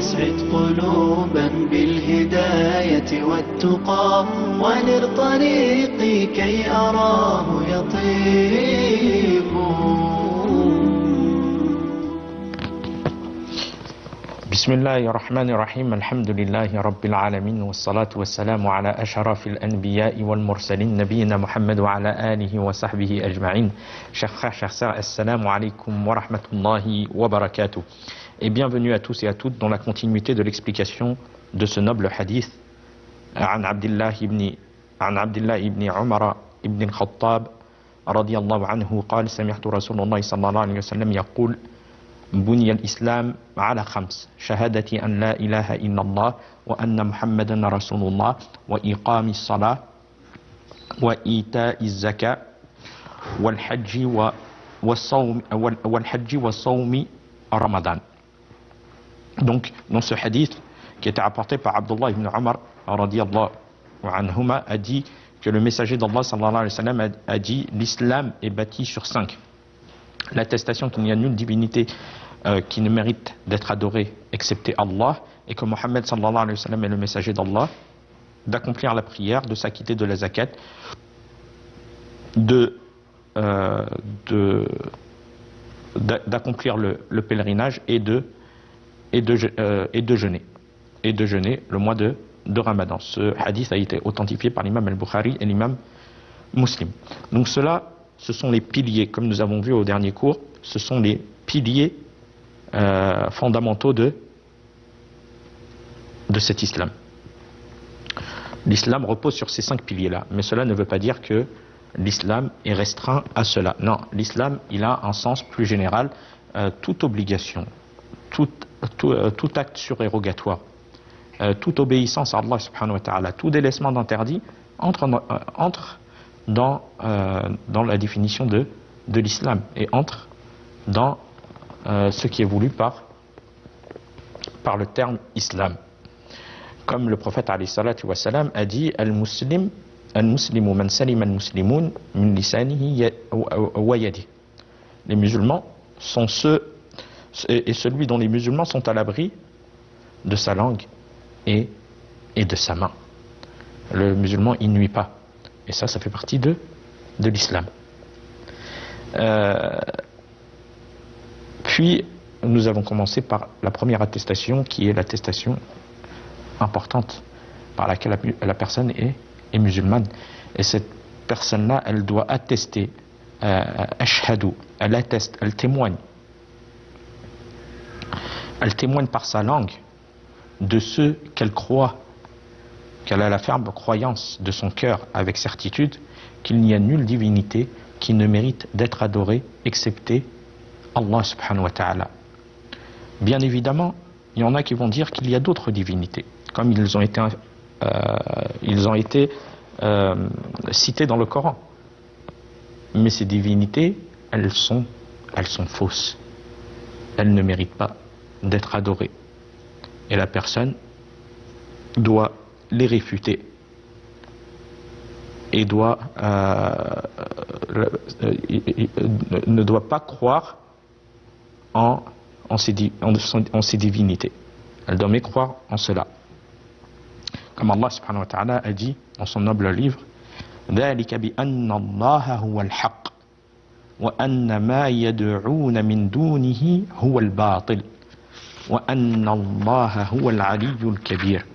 واسعد قلوبا بالهداية والتقى ونر طريقي كي أراه يطيب. بسم الله الرحمن الرحيم. الحمد لله رب العالمين، والصلاة والسلام على أشرف الأنبياء والمرسلين نبينا محمد وعلى آله وصحبه أجمعين. Chers frères, chers sœurs, assalamu alaikum wa rahmatullahi wa barakatuh. Et bienvenue à tous et à toutes dans la continuité de l'explication de ce noble hadith عن عبد الله بن عمر بن الخطاب رضي الله عنه قال سمعت رسول الله صلى الله عليه وسلم يقول بني الإسلام على خمس: شهادة أن لا إله إلا الله وأن محمدا رسول الله وإقام الصلاة وإيتاء الزكاة والحج وصوم رمضان. Donc, dans ce hadith qui était apporté par Abdullah ibn Umar radiyallahu anhuma, a dit que le messager d'Allah sallallahu alayhi wa sallam a dit: l'islam est bâti sur 5. L'attestation qu'il n'y a nulle divinité qui ne mérite d'être adorée excepté Allah, et que Mohammed sallallahu alayhi wa sallam est le messager d'Allah, d'accomplir la prière, de s'acquitter de la zakat, d'accomplir le pèlerinage et de jeûner le mois de Ramadan. Ce hadith a été authentifié par l'imam al-Bukhari et l'imam Muslim. Donc ce sont les piliers, comme nous avons vu au dernier cours, ce sont les piliers fondamentaux de cet islam. L'islam repose sur ces 5 piliers-là, mais cela ne veut pas dire que l'islam est restreint à cela. Non, l'islam, il a un sens plus général. Toute obligation, tout acte surérogatoire, toute obéissance à Allah subhanahu wa ta'ala, tout délaissement d'interdit entre dans la définition de l'islam et entre dans ce qui est voulu par le terme islam. Comme le prophète alayhi salatu wa salam a dit: al-muslimu man salima al-muslimun min lisanihi wa yadihi. Les musulmans sont celui dont les musulmans sont à l'abri de sa langue et de sa main. Le musulman, il nuit pas. Et ça fait partie de l'islam. Puis, nous avons commencé par la première attestation, qui est l'attestation importante par laquelle la personne est musulmane. Et cette personne-là, elle doit attester, ashhadu, elle atteste, elle témoigne. Elle témoigne par sa langue de ce qu'elle croit, qu'elle a la ferme croyance de son cœur avec certitude qu'il n'y a nulle divinité qui ne mérite d'être adorée excepté Allah subhanahu wa ta'ala. Bien évidemment, il y en a qui vont dire qu'il y a d'autres divinités, comme ils ont été cités dans le Coran. Mais ces divinités, elles sont fausses. Elles ne méritent pas d'être adorées. Et la personne doit les réfuter et ne doit pas croire en ces divinités. Elle doit mécroire en cela. Comme Allah subhanahu wa ta'ala a dit dans son noble livre: ذلك بأن الله هو الحق وأن ما يدعون من دونه هو الباطل وأن الله هو العلي الكبير.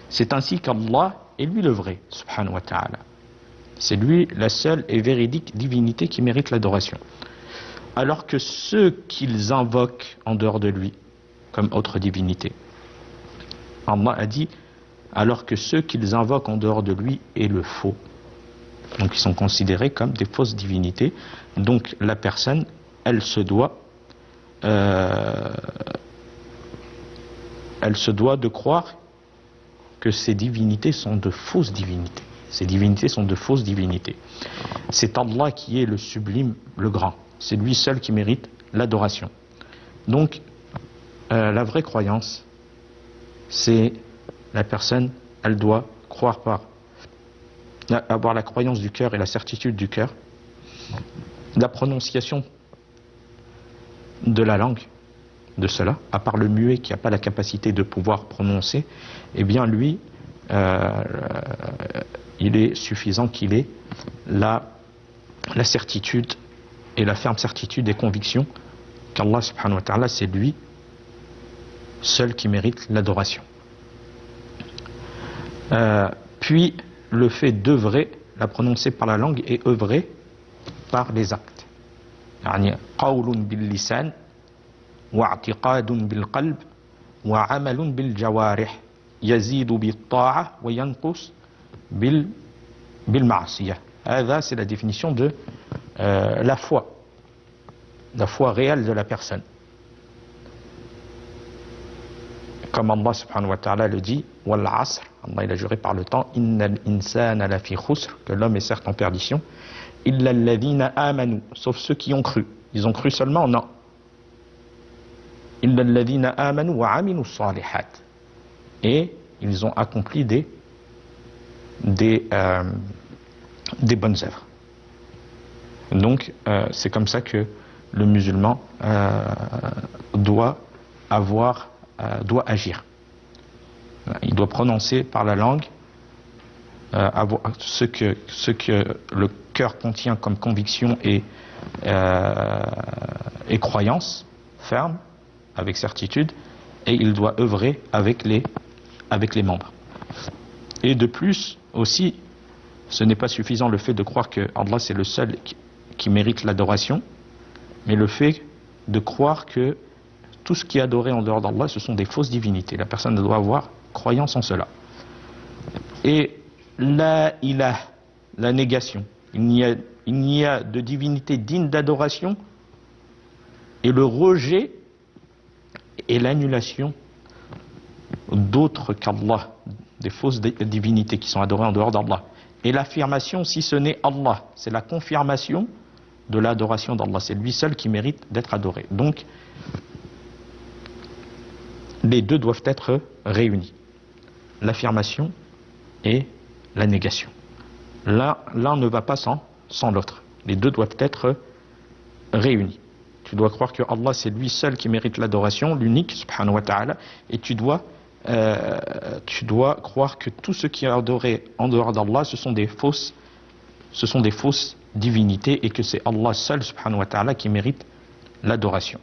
C'est ainsi qu'Allah est lui le vrai, subhanahu wa ta'ala. C'est lui la seule et véridique divinité qui mérite l'adoration. Alors que ceux qu'ils invoquent en dehors de lui, comme autre divinité, Allah a dit: alors que ceux qu'ils invoquent en dehors de lui est le faux. Donc ils sont considérés comme des fausses divinités. Donc la personne, elle se doit de croire que ces divinités sont de fausses divinités. Ces divinités sont de fausses divinités. C'est Allah qui est le sublime, le grand. C'est lui seul qui mérite l'adoration. Donc, la vraie croyance, c'est la personne, elle doit croire avoir la croyance du cœur et la certitude du cœur, la prononciation de la langue, de cela, à part le muet qui n'a pas la capacité de pouvoir prononcer, eh bien lui, il est suffisant qu'il ait la certitude et la ferme certitude et conviction qu'Allah subhanahu wa ta'ala, c'est lui seul qui mérite l'adoration. Puis le fait d'œuvrer, la prononcer par la langue et œuvrer par les actes. يعني قول باللسان واعتقاد بالقلب وعمل بالجوارح يزيد بالطاعة وينقص بالمعصية. هذا c'est la définition de la foi réelle de la personne. Comme Allah subhanahu wa ta'ala le dit, wal asr, Allah il a juré par le temps, innal insana lafi khusr, que l'homme est certes en perdition, illa alladhina amanu, sauf ceux qui ont cru. Ils ont cru seulement? Non. Illa alladhina amanu wa aminu salihat. Et ils ont accompli des bonnes œuvres. Donc c'est comme ça que le musulman doit agir. Il doit prononcer par la langue ce que le cœur contient comme conviction et croyance ferme, avec certitude, et il doit œuvrer avec les membres. Et de plus aussi, ce n'est pas suffisant le fait de croire que Allah c'est le seul qui mérite l'adoration, mais le fait de croire que tout ce qui est adoré en dehors d'Allah, ce sont des fausses divinités. La personne doit avoir croyance en cela. Et la ilah, la négation. Il n'y a de divinité digne d'adoration, et le rejet et l'annulation d'autres qu'Allah, des fausses divinités qui sont adorées en dehors d'Allah. Et l'affirmation, si ce n'est Allah, c'est la confirmation de l'adoration d'Allah. C'est lui seul qui mérite d'être adoré. Donc, les deux doivent être réunis. L'affirmation et la négation. L'un ne va pas sans l'autre. Les deux doivent être réunis. Tu dois croire que Allah c'est lui seul qui mérite l'adoration, l'unique, subhanahu wa ta'ala, et tu dois croire que tout ce qui est adoré en dehors d'Allah, ce sont des fausses divinités, et que c'est Allah seul, subhanahu wa ta'ala, qui mérite l'adoration.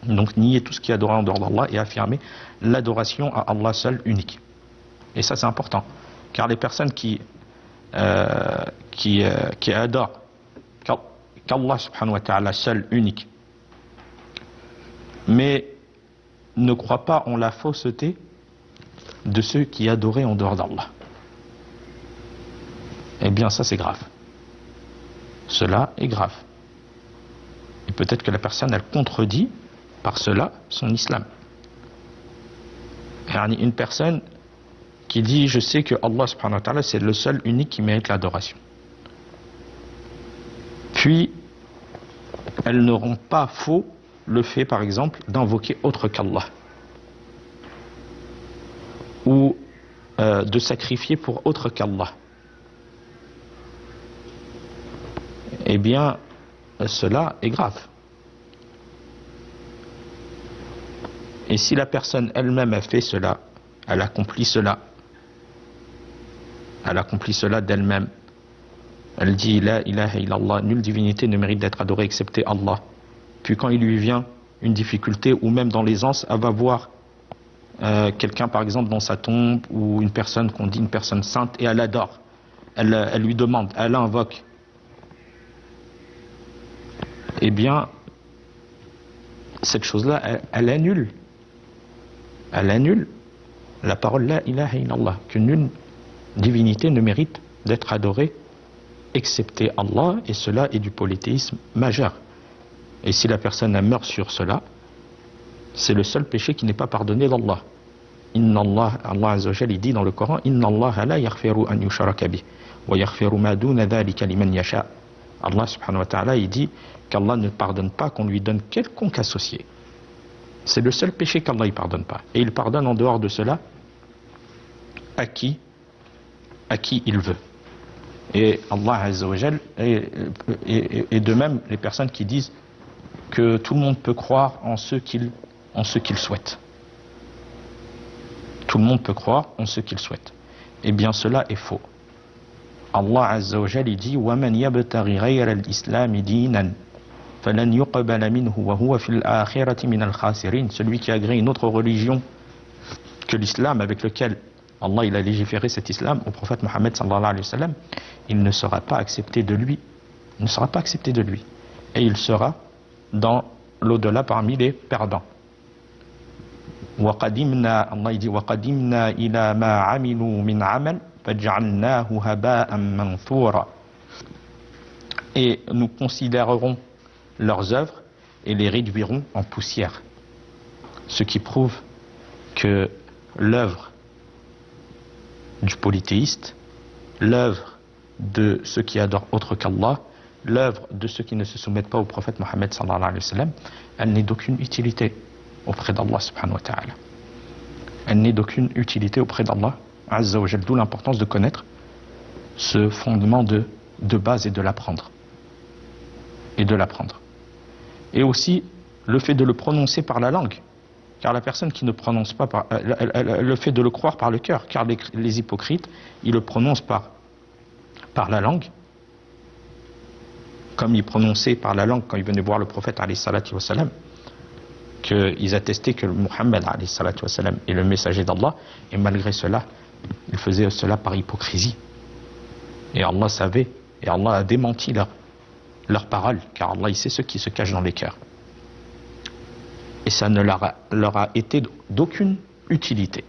Donc nier tout ce qui est adoré en dehors d'Allah et affirmer l'adoration à Allah seul, unique. Et ça c'est important, car les personnes qui adorent qu'Allah subhanahu wa ta'ala seul, unique, mais ne croient pas en la fausseté de ceux qui adoraient en dehors d'Allah, eh bien ça c'est grave. Cela est grave. Et peut-être que la personne elle contredit par cela son islam. Une personne qui dit je sais que Allah subhanahu wa ta'ala c'est le seul unique qui mérite l'adoration, puis elles ne rend pas faux le fait par exemple d'invoquer autre qu'Allah, ou de sacrifier pour autre qu'Allah, eh bien cela est grave. Et si la personne elle-même a fait cela, elle accomplit cela d'elle-même, elle dit la ilaha illallah, nulle divinité ne mérite d'être adorée excepté Allah, puis quand il lui vient une difficulté ou même dans l'aisance, elle va voir quelqu'un par exemple dans sa tombe, ou une personne qu'on dit une personne sainte, et elle adore, elle lui demande, elle invoque, eh bien cette chose-là elle annule la parole la ilaha illallah, que nulle divinité ne mérite d'être adorée excepté Allah, et cela est du polythéisme majeur. Et si la personne meurt sur cela, c'est le seul péché qui n'est pas pardonné d'Allah. Inna Allah, Allah Azza wa Jalla, il dit dans le Coran, Inna Allah la yaghfiru an yushraka bih wa yaghfiru ma duna dhalika liman yasha. Allah subhanahu wa ta'ala, il dit qu'Allah ne pardonne pas qu'on lui donne quelconque associé. C'est le seul péché qu'Allah ne pardonne pas. Et il pardonne en dehors de cela à qui il veut. Et Allah Azza wa Jalla, et de même les personnes qui disent que tout le monde peut croire en ceux qu'il en ce qu'il souhaite. Tout le monde peut croire en ce qu'il souhaite. Eh bien, cela est faux. Allah Azza wa Jalla dit وَمَنْ يَبْتَغِ غَيْرَ الْإِسْلَامِ دِينًا فَلَنْ يُقْبَلَ مِنْهُ وَهُوَ فِي الْآخِرَةِ مِنَ الْخَاسِرِينَ. Celui qui agrée une autre religion que l'islam avec lequel Allah il a légiféré cet islam au prophète Mohammed sallallahu alayhi wa sallam, il ne sera pas accepté de lui. Il ne sera pas accepté de lui. Et il sera dans l'au-delà parmi les perdants. وَقَدِمْنَا Allah il dit وَقَدِمْنَا إِلَى مَا عَمِلُوا مِنْ عَمَلٍ فَجَعَلْنَاهُ هَبَاءً مَنْثُورًا. Et nous considérerons leurs œuvres et les réduirons en poussière. Ce qui prouve que l'œuvre du polythéiste, l'œuvre de ceux qui adorent autre qu'Allah, l'œuvre de ceux qui ne se soumettent pas au prophète Mohammed sallallahu alayhi wa sallam, elle n'est d'aucune utilité auprès d'Allah subhanahu wa ta'ala. Elle n'est d'aucune utilité auprès d'Allah azza wa jalla, d'où l'importance de connaître ce fondement de base et de l'apprendre. Et aussi le fait de le prononcer par la langue, car la personne qui ne prononce pas le fait de le croire par le cœur, car les hypocrites ils le prononcent par la langue, comme ils prononçaient par la langue quand ils venaient voir le prophète alayhi salatu wa salam, qu'ils attestaient que Muhammad alayhi salatu wa salam est le messager d'Allah, et malgré cela ils faisaient cela par hypocrisie, et Allah savait, et Allah a démenti leurs paroles, car Allah il sait ce qui se cache dans les cœurs, et ça ne leur a été d'aucune utilité.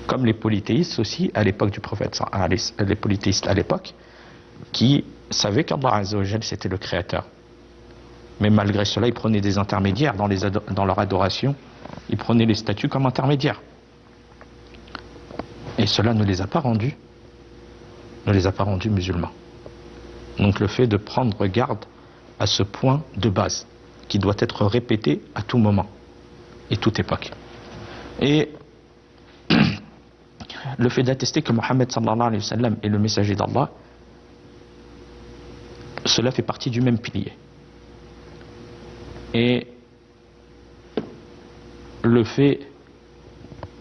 Comme les polythéistes aussi à l'époque du prophète, les polythéistes à l'époque qui savaient qu'Allah Azza wa Jalla c'était le créateur, mais malgré cela ils prenaient des intermédiaires dans leur adoration, ils prenaient les statues comme intermédiaires, et cela ne les a pas rendus musulmans. Donc le fait de prendre garde à ce point de base qui doit être répété à tout moment et toute époque, et le fait d'attester que Mohammed sallallahu alayhi wa sallam est le messager d'Allah, cela fait partie du même pilier. Et le fait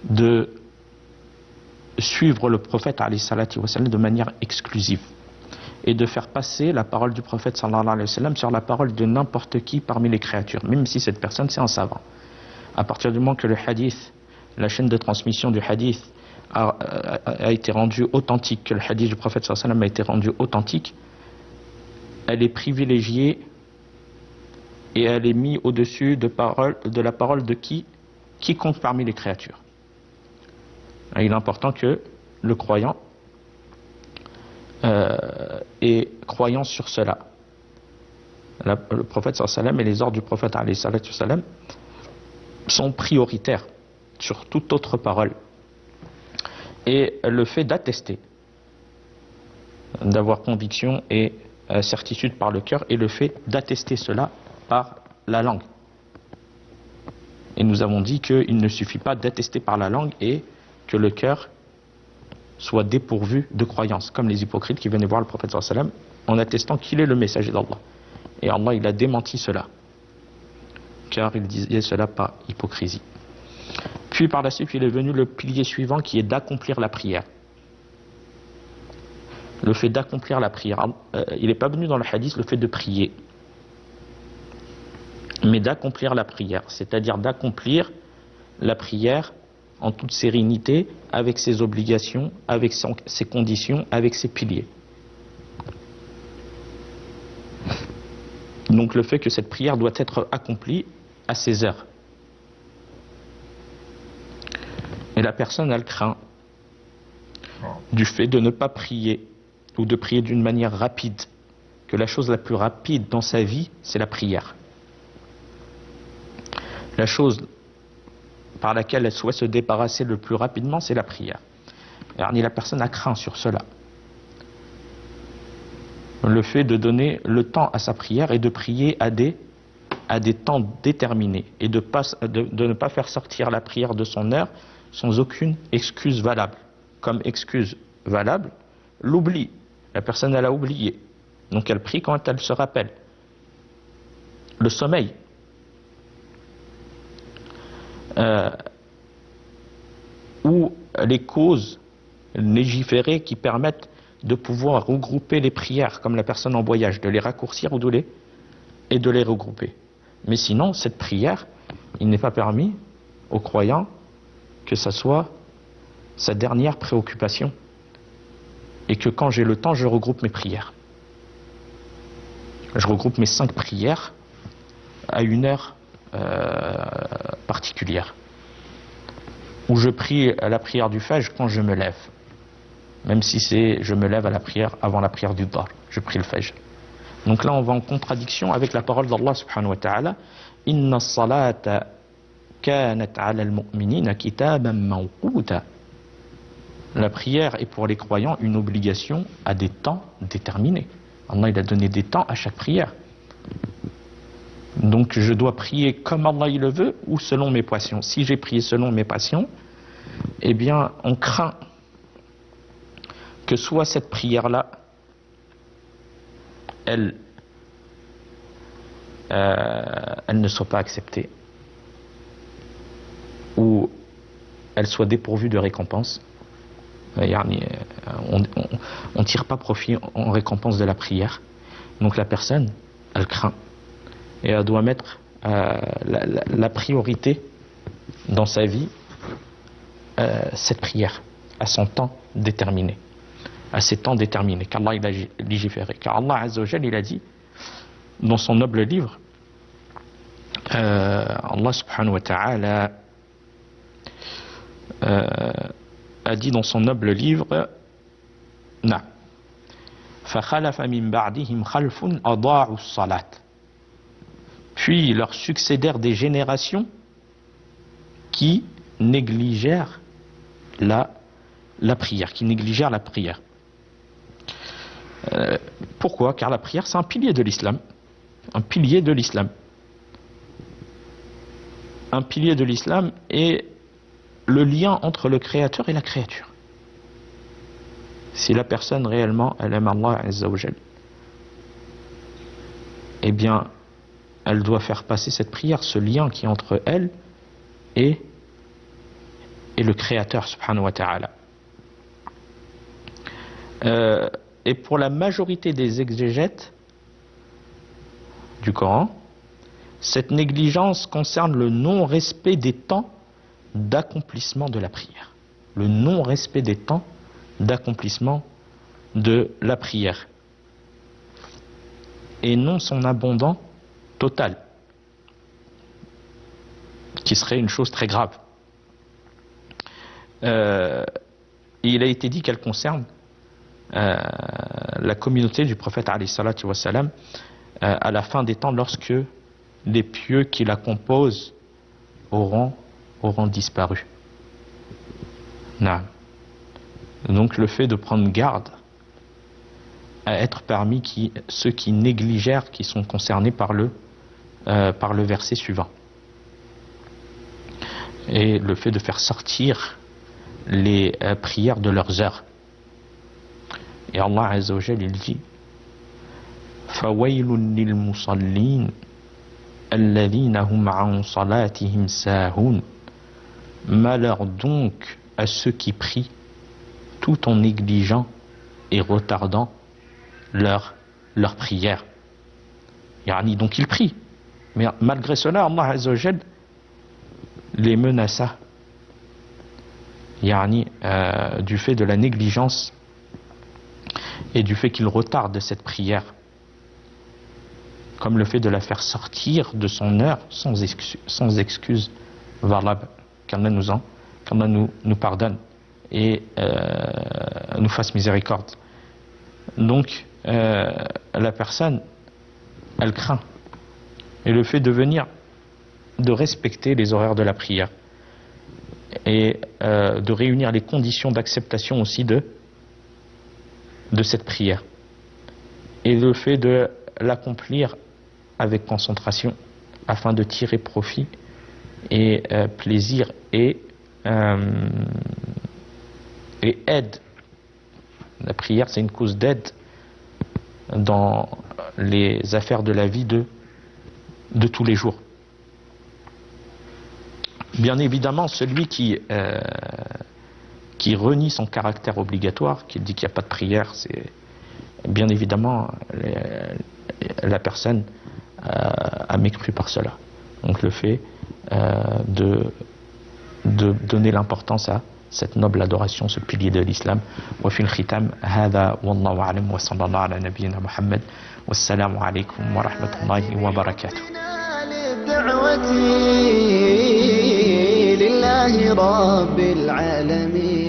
de suivre le prophète alayhi salatu wa sallam de manière exclusive et de faire passer la parole du prophète sallallahu alayhi wa sallam sur la parole de n'importe qui parmi les créatures, même si cette personne c'est un savant. À partir du moment que le hadith, la chaîne de transmission du hadith a été rendue authentique, que le hadith du prophète sallallahu alayhi wa sallam a été rendu authentique, elle est privilégiée et elle est mise au-dessus de la parole de quiconque parmi les créatures. Et il est important que le croyant ait croyance sur cela. Le prophète sallallahu alayhi wa sallam et les ordres du prophète alayhi salatu wa sallam sont prioritaires sur toute autre parole. Et le fait d'attester, d'avoir conviction et certitude par le cœur, et le fait d'attester cela par la langue. Et nous avons dit qu'il ne suffit pas d'attester par la langue et que le cœur soit dépourvu de croyance, comme les hypocrites qui venaient voir le prophète sallallahu alayhi wa sallam en attestant qu'il est le messager d'Allah. Et Allah il a démenti cela, car il disait cela par hypocrisie. Puis par la suite il est venu le pilier suivant qui est d'accomplir la prière. Le fait d'accomplir la prière, il n'est pas venu dans le hadith le fait de prier, mais d'accomplir la prière, c'est-à-dire d'accomplir la prière en toute sérénité, avec ses obligations, avec ses conditions, avec ses piliers. Donc le fait que cette prière doit être accomplie à ses heures. Et la personne, elle craint du fait de ne pas prier, ou de prier d'une manière rapide, que la chose la plus rapide dans sa vie, c'est la prière. La chose par laquelle elle souhaite se débarrasser le plus rapidement, c'est la prière. Et la personne a craint sur cela. Le fait de donner le temps à sa prière et de prier à des temps déterminés et de ne pas faire sortir la prière de son heure sans aucune excuse valable. Comme excuse valable, l'oubli. La personne, elle a oublié. Donc elle prie quand elle se rappelle. Le sommeil. ou les causes légiférées qui permettent de pouvoir regrouper les prières, comme la personne en voyage, de les raccourcir ou de les regrouper. Mais sinon, cette prière, il n'est pas permis aux croyants que ça soit sa dernière préoccupation et que quand j'ai le temps, je regroupe mes prières. Je regroupe mes 5 prières à une heure particulière, où je prie à la prière du Fajr quand je me lève, même si je me lève à la prière avant la prière du Dhuhr, je prie le Fajr. Donc là on va en contradiction avec la parole d'Allah subhanahu wa ta'ala: inna as-salata kanat 'ala al-mu'minina kitaban mawquta. La prière est pour les croyants une obligation à des temps déterminés. Allah il a donné des temps à chaque prière. Donc je dois prier comme Allah il le veut ou selon mes passions. Si j'ai prié selon mes passions, eh bien on craint que soit cette prière-là, elle ne soit pas acceptée, ou elle soit dépourvue de récompense. On ne tire pas profit en récompense de la prière. Donc la personne, elle craint. Et elle doit mettre la priorité dans sa vie, cette prière, à son temps déterminé, à ses temps déterminés, qu'Allah il a légiféré. Car Allah Azza wa Jal, il a dit dans son noble livre, Allah subhanahu wa ta'ala a dit dans son noble livre, na فَخَلَفَ مِن بَعْدِهِمْ خَلْفٌ أَضَاعُوا الصَّلَاةَ. Puis leur succédèrent des générations qui négligèrent la prière, qui négligèrent la prière. Pourquoi? Car la prière c'est un pilier de l'islam, un pilier de l'islam. Un pilier de l'islam est le lien entre le créateur et la créature. Si la personne réellement elle aime Allah Azza wa Jal, eh bien elle doit faire passer cette prière, ce lien qui est entre elle et le créateur subhanahu wa ta'ala. Et pour la majorité des exégètes du Coran, cette négligence concerne le non-respect des temps d'accomplissement de la prière. Le non-respect des temps d'accomplissement de la prière. Et non son abandon total, qui serait une chose très grave. Et il a été dit qu'elle concerne la communauté du prophète alayhi salatu wa salam à la fin des temps, lorsque les pieux qui la composent auront disparu. Non. Donc le fait de prendre garde à être parmi ceux qui négligèrent, qui sont concernés par le verset suivant. Et le fait de faire sortir les prières de leurs heures. Et Allah Azza wa Jal il dit فَوَيْلٌ لِلْمُصَلِّينَ الَّذِينَ هُمْ عَنْ صَلَاتِهِمْ سَاهُونَ. Malheur donc à ceux qui prient tout en négligeant et retardant leur prière. Donc ils prient, mais malgré cela Allah Azza wa Jal les menaça du fait de la négligence et du fait qu'ils retardent cette prière, comme le fait de la faire sortir de son heure sans excuse valable. Qu'Allah nous pardonne et nous fasse miséricorde. Donc la personne elle craint, et le fait de respecter les horaires de la prière et de réunir les conditions d'acceptation aussi de cette prière, et le fait de l'accomplir avec concentration afin de tirer profit et plaisir et aide. La prière c'est une cause d'aide dans les affaires de la vie de tous les jours. Bien évidemment, celui qui renie son caractère obligatoire, qui dit qu'il n'y a pas de prière, c'est bien évidemment la personne a mécru par cela. Donc le fait de donner l'importance à cette noble adoration, ce pilier de l'islam. وفي الختام هذا والله أعلم وصلى الله على نبينا محمد والسلام عليكم ورحمة الله وبركاته. دعوتي لله رب العالمين.